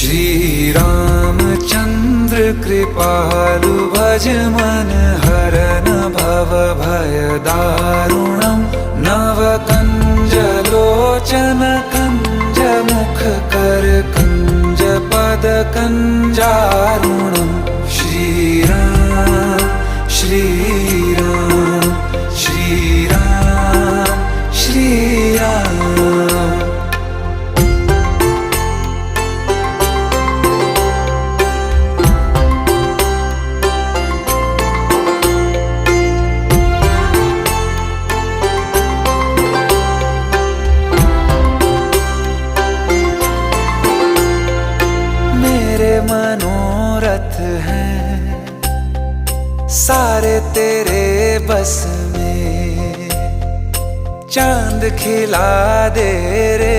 श्री रामचंद्र कृपालु भज मन हरन भव भय दारुणम नव कंज लोचन कंज मुख कर कंज पद कंजारुणम श्री राम श्री राम श्री राम श्री राम। मेरे मनोरथ हैं सारे तेरे बस में, चांद खिला दे रे